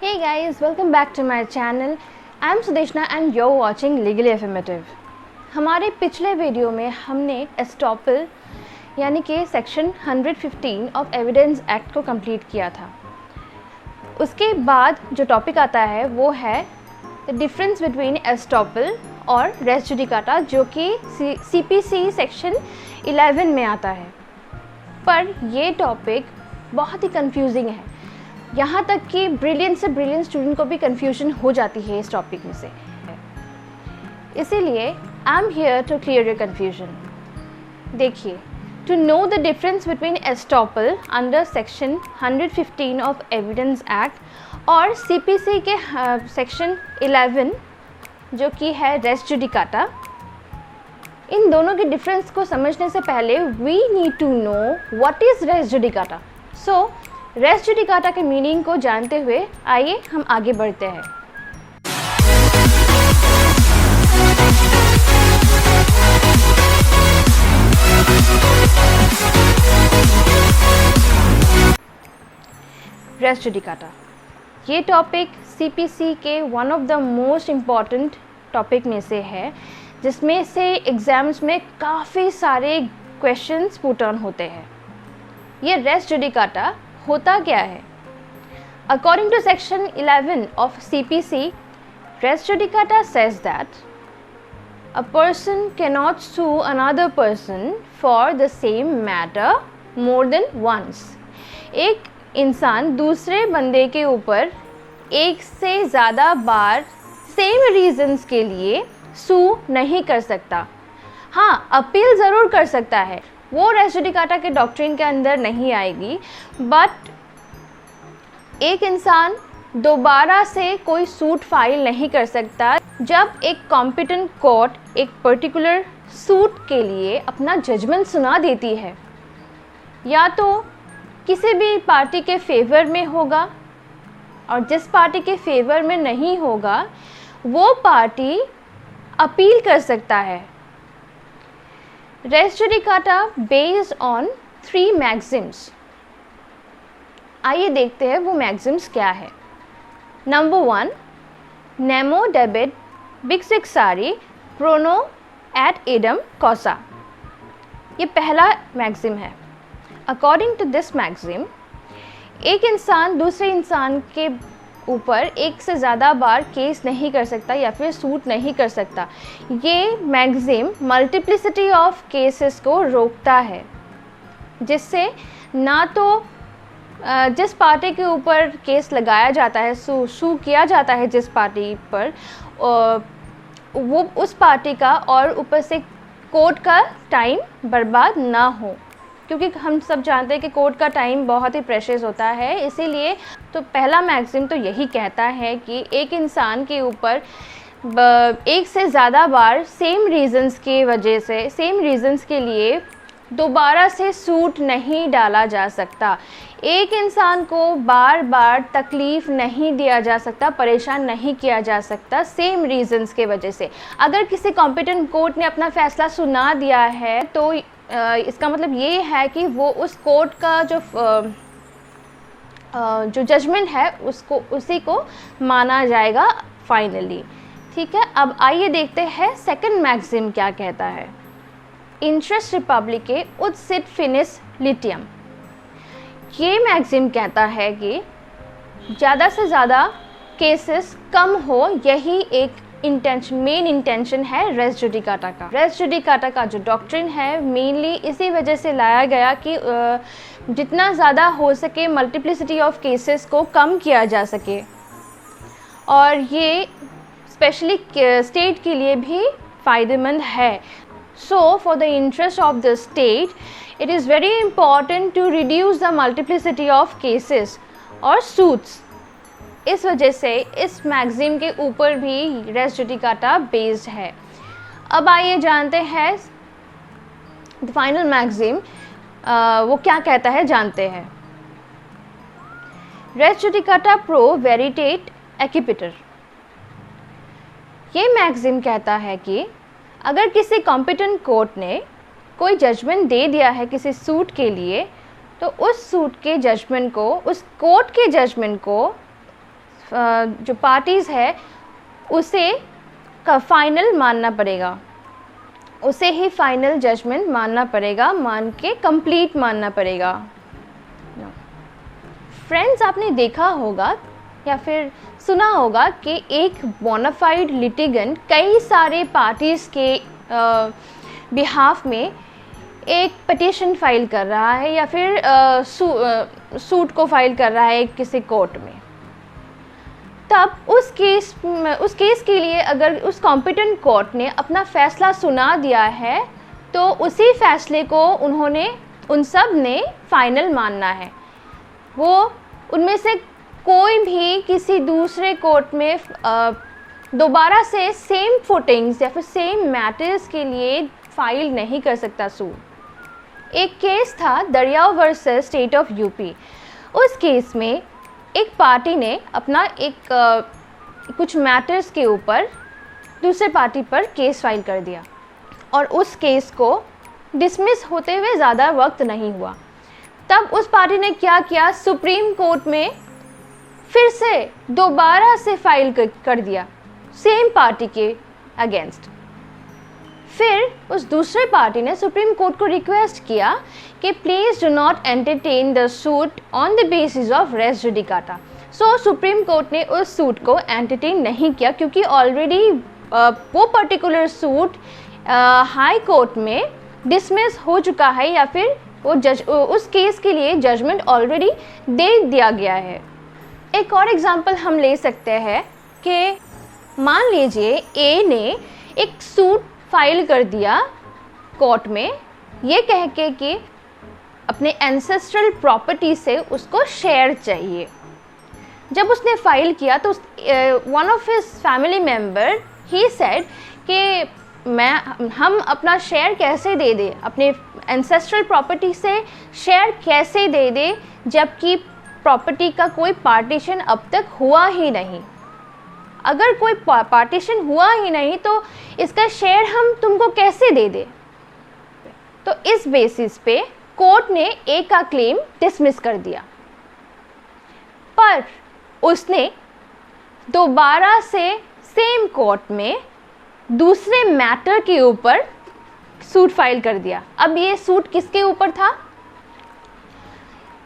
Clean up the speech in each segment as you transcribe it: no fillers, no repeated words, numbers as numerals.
Hey guys, welcome back to my channel. I'm Sudeshna and you're watching Legally Affirmative. हमारे पिछले video में हमने estoppel यानी कि सेक्शन 115 ऑफ एविडेंस एक्ट को कंप्लीट किया था। उसके बाद जो टॉपिक आता है वो है द डिफरेंस बिटवीन एस्टॉपल और रेस जुडिकाटा, जो कि CPC सेक्शन 11 में आता है। पर ये टॉपिक बहुत ही कंफ्यूजिंग है, यहाँ तक कि ब्रिलियंट से ब्रिलियंट स्टूडेंट को भी कन्फ्यूजन हो जाती है इस टॉपिक में से। इसीलिए I am here to clear your confusion. देखिए, to know the difference between estoppel under section 115 of evidence act और CPC के सेक्शन 11 जो कि है रेस जुडिकाटा, इन दोनों के डिफरेंस को समझने से पहले we need to know what is res judicata. So res judicata के मीनिंग को जानते हुए आइए हम आगे बढ़ते हैं। रेस जुडिकाटा ये टॉपिक CPC के one of the most important topic में से है, जिसमें से एग्ज़ाम्स में काफ़ी सारे क्वेश्चंस पुट ऑन होते हैं। ये रेस जुडिकाटा होता क्या है? According to section 11 of CPC, res judicata says that a person cannot sue another person for the same matter more than once. एक इंसान दूसरे बंदे के ऊपर एक से ज़्यादा बार सेम रीजंस के लिए सू नहीं कर सकता। हाँ, अपील ज़रूर कर सकता है, वो रेस जुडिकाटा के डॉक्ट्रिन के अंदर नहीं आएगी, बट एक इंसान दोबारा से कोई सूट फाइल नहीं कर सकता जब एक कॉम्पिटेंट कोर्ट एक पर्टिकुलर सूट के लिए अपना जजमेंट सुना देती है। या तो किसी भी पार्टी के फेवर में होगा, और जिस पार्टी के फेवर में नहीं होगा वो पार्टी अपील कर सकता है। Res judicata based on 3 maxims. आइए देखते हैं वो मैक्सिम्स क्या है। नंबर 1, नेमो डेबिट बिक्सिक्सारी प्रोनो एट इडम कॉसा। ये पहला मैक्सिम है। अकॉर्डिंग टू दिस मैक्सिम, एक इंसान दूसरे इंसान के ऊपर एक से ज़्यादा बार केस नहीं कर सकता या फिर सूट नहीं कर सकता। ये मैक्सिम मल्टीप्लिसिटी ऑफ केसेस को रोकता है, जिससे ना तो जिस पार्टी के ऊपर केस लगाया जाता है, सू किया जाता है जिस पार्टी पर, वो उस पार्टी का और ऊपर से कोर्ट का टाइम बर्बाद ना हो, क्योंकि हम सब जानते हैं कि कोर्ट का टाइम बहुत ही प्रेशियस होता है। इसीलिए तो पहला मैक्सिम तो यही कहता है कि एक इंसान के ऊपर एक से ज़्यादा बार सेम रीज़न्स के वजह से, सेम रीज़न्स के लिए दोबारा से सूट नहीं डाला जा सकता। एक इंसान को बार बार तकलीफ़ नहीं दिया जा सकता, परेशान नहीं किया जा सकता सेम रीज़न्स के वजह से। अगर किसी कॉम्पिटेंट कोर्ट ने अपना फ़ैसला सुना दिया है तो इसका मतलब ये है कि वो उस कोर्ट का जो जजमेंट है उसी को माना जाएगा फाइनली। ठीक है, अब आइए देखते हैं सेकंड मैक्सिम क्या कहता है। इंटरेस्ट रिपब्लिके उड सिट फिनिस लिटियम। ये मैक्सिम कहता है कि ज़्यादा से ज़्यादा केसेस कम हो, यही एक मेन इंटेंशन है रेस जुडिकाटा का। रेस जुडिकाटा का जो डॉक्ट्रिन है मेनली इसी वजह से लाया गया कि जितना ज़्यादा हो सके मल्टीप्लिसिटी ऑफ केसेस को कम किया जा सके, और ये स्पेशली स्टेट के लिए भी फ़ायदेमंद है। So for the interest of the state it is very important to reduce the multiplicity of cases और सूट्स। इस वजह से इस मैक्सिम के ऊपर भी रेस जुडिकाटा बेस्ड है। अब आइए जानते हैं द फाइनल मैक्सिम वो क्या कहता है, जानते हैं। रेस जुडिकाटा प्रो वेरिटेट एक्विपिटर। ये मैक्सिम कहता है कि अगर किसी कॉम्पिटेंट कोर्ट ने कोई जजमेंट दे दिया है किसी सूट के लिए, तो उस सूट के जजमेंट को, उस कोर्ट के जजमेंट को जो पार्टीज़ है उसे का फाइनल मानना पड़ेगा, उसे ही फाइनल जजमेंट मानना पड़ेगा, मान के कंप्लीट मानना पड़ेगा। फ्रेंड्स, आपने देखा होगा या फिर सुना होगा कि एक बोनाफाइड लिटिगेंट कई सारे पार्टीज़ के बिहाफ में एक पिटीशन फाइल कर रहा है या फिर सूट को फाइल कर रहा है किसी कोर्ट में। तब उस केस के लिए अगर उस कॉम्पिटेंट कोर्ट ने अपना फ़ैसला सुना दिया है तो उसी फैसले को उन सब ने फाइनल मानना है। वो उनमें से कोई भी किसी दूसरे कोर्ट में दोबारा से सेम फुटिंग्स या फिर सेम मैटर्स के लिए फाइल नहीं कर सकता सूट। एक केस था दरियाव वर्सेस स्टेट ऑफ यूपी। उस केस में एक पार्टी ने अपना कुछ मैटर्स के ऊपर दूसरे पार्टी पर केस फाइल कर दिया और उस केस को डिसमिस होते हुए ज़्यादा वक्त नहीं हुआ। तब उस पार्टी ने क्या किया, सुप्रीम कोर्ट में फिर से दोबारा से फाइल कर दिया सेम पार्टी के अगेंस्ट। फिर उस दूसरे पार्टी ने सुप्रीम कोर्ट को रिक्वेस्ट किया कि please do not entertain the suit on the basis of res judicata. So supreme court ने उस सूट को एंटरटेन नहीं किया क्योंकि ऑलरेडी वो पर्टिकुलर सूट हाई कोर्ट में डिसमिस हो चुका है या फिर उस केस के लिए जजमेंट ऑलरेडी दे दिया गया है। एक और एग्जांपल हम ले सकते हैं कि मान लीजिए ए ने एक सूट फाइल कर दिया कोर्ट में ये कह के कि अपने एंसेस्ट्रल प्रॉपर्टी से उसको शेयर चाहिए। जब उसने फाइल किया तो one of his family member he said कि हम अपना शेयर कैसे दे दें, अपने एंसेस्ट्रल प्रॉपर्टी से शेयर कैसे दे दें जबकि प्रॉपर्टी का कोई पार्टीशन अब तक हुआ ही नहीं। अगर कोई पार्टीशन हुआ ही नहीं तो इसका शेयर हम तुमको कैसे दे दें। तो इस बेसिस पे कोर्ट ने ए का क्लेम डिसमिस कर दिया, पर उसने दोबारा से सेम कोर्ट में दूसरे मैटर के ऊपर सूट फाइल कर दिया। अब ये सूट किसके ऊपर था?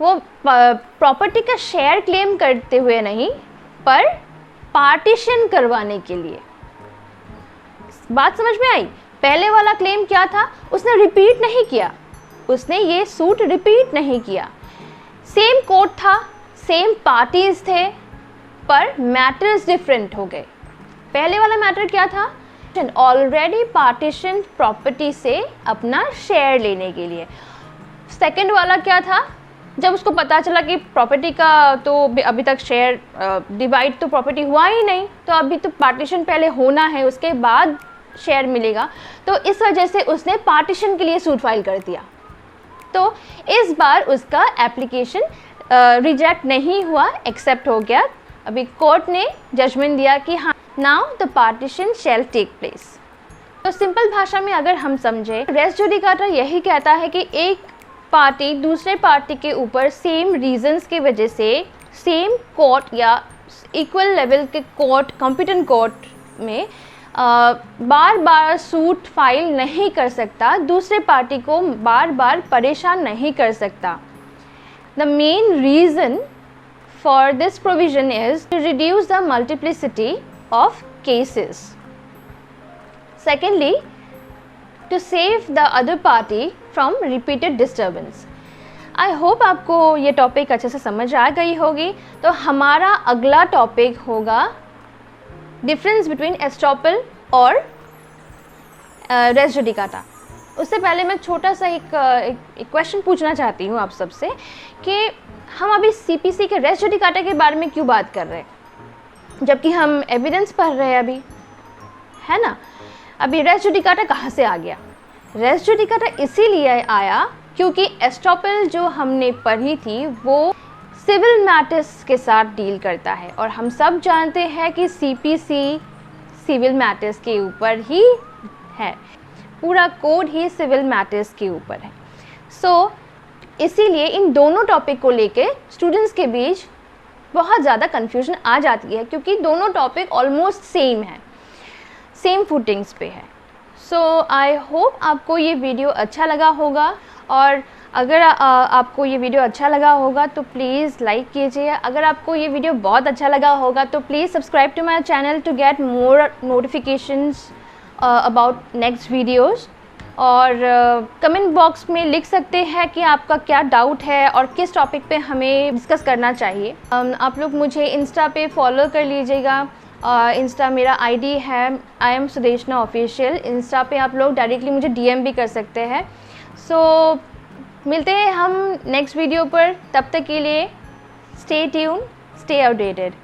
वो प्रॉपर्टी का शेयर क्लेम करते हुए नहीं, पर पार्टीशन करवाने के लिए। बात समझ में आई? पहले वाला क्लेम क्या था? उसने रिपीट नहीं किया, उसने ये सूट रिपीट नहीं किया। सेम कोर्ट था, सेम पार्टीज थे, पर मैटर्स डिफरेंट हो गए। पहले वाला मैटर क्या था? ऑलरेडी पार्टीशन प्रॉपर्टी से अपना शेयर लेने के लिए। सेकंड वाला क्या था? जब उसको पता चला कि प्रॉपर्टी का तो अभी तक शेयर डिवाइड तो प्रॉपर्टी हुआ ही नहीं, तो अभी तो पार्टीशन पहले होना है, उसके बाद शेयर मिलेगा, तो इस वजह से उसने पार्टीशन के लिए सूट फाइल कर दिया। तो इस बार उसका एप्लीकेशन रिजेक्ट नहीं हुआ, एक्सेप्ट हो गया। अभी कोर्ट ने जजमेंट दिया कि हाँ, now the partition shall take place. तो सिंपल भाषा में अगर हम समझें, रेस जुडिकाटा यही कहता है कि एक पार्टी दूसरे पार्टी के ऊपर सेम रीजंस की वजह से सेम कोर्ट या इक्वल लेवल के कोर्ट, कॉम्पिटेंट कोर्ट में बार बार सूट फाइल नहीं कर सकता, दूसरे पार्टी को बार बार परेशान नहीं कर सकता। The main reason for this provision is to reduce the multiplicity of cases. Secondly, to save the other party from repeated disturbance. I hope आपको ये टॉपिक अच्छे से समझ आ गई होगी। तो हमारा अगला टॉपिक होगा डिफरेंस बिटवीन एस्टॉपल और रेस जुडिकाटा। उससे पहले मैं छोटा सा एक क्वेश्चन पूछना चाहती हूँ आप सबसे कि हम अभी सीपीसी के रेस जुडिकाटा के बारे में क्यों बात कर रहे हैं, जबकि हम एविडेंस पढ़ रहे हैं अभी, है ना। अभी रेस जुडिकाटा कहाँ से आ गया? रेस जुडिकाटा इसीलिए आया क्योंकि एस्टॉपल जो हमने पढ़ी थी वो सिविल मैटर्स के साथ डील करता है, और हम सब जानते हैं कि सीपीसी सिविल मैटर्स के ऊपर ही है, पूरा कोड ही सिविल मैटर्स के ऊपर है। सो इसीलिए इन दोनों टॉपिक को लेके स्टूडेंट्स के बीच बहुत ज़्यादा कन्फ्यूजन आ जाती है, क्योंकि दोनों टॉपिक ऑलमोस्ट सेम है, सेम फुटिंग्स पे है। सो आई होप आपको ये वीडियो अच्छा लगा होगा, और अगर आपको ये वीडियो अच्छा लगा होगा तो प्लीज़ लाइक कीजिए। अगर आपको ये वीडियो बहुत अच्छा लगा होगा तो please subscribe to my channel to get more notifications about next videos. और कमेंट बॉक्स में लिख सकते हैं कि आपका क्या डाउट है और किस टॉपिक पे हमें डिस्कस करना चाहिए। आप लोग मुझे इंस्टा पे फॉलो कर लीजिएगा। इंस्टा मेरा आईडी है I am Sudeshna official. Insta पे आप लोग डायरेक्टली मुझे डीएम भी कर सकते हैं। सो मिलते हैं हम नेक्स्ट वीडियो पर, तब तक के लिए स्टे ट्यून, स्टे अपडेटेड।